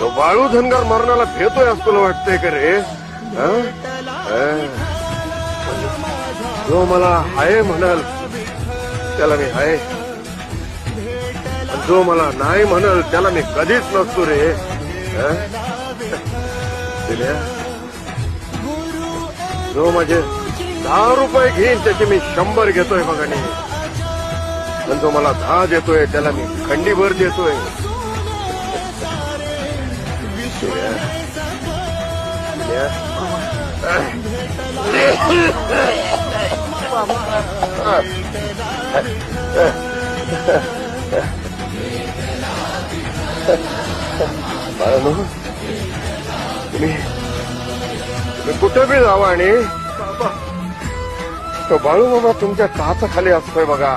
तो बाळू धनगर मरणाला भेटतोय असं तुला वाटतंय का रे? जो मला हाय म्हणाल त्याला मी हाय, जो मला नाही म्हणाल त्याला मी कधीच नसतो रे. जो माझे 10 रुपये घेईन त्याचे मी 100 घेतोय बघाने, पण जो मला 10 देतोय त्याला मी खंडीभर देतोय. तुम्ही कुठे बी जावा आणि तो बाळू मामा तुमच्या टाचाखाली असतोय बघा.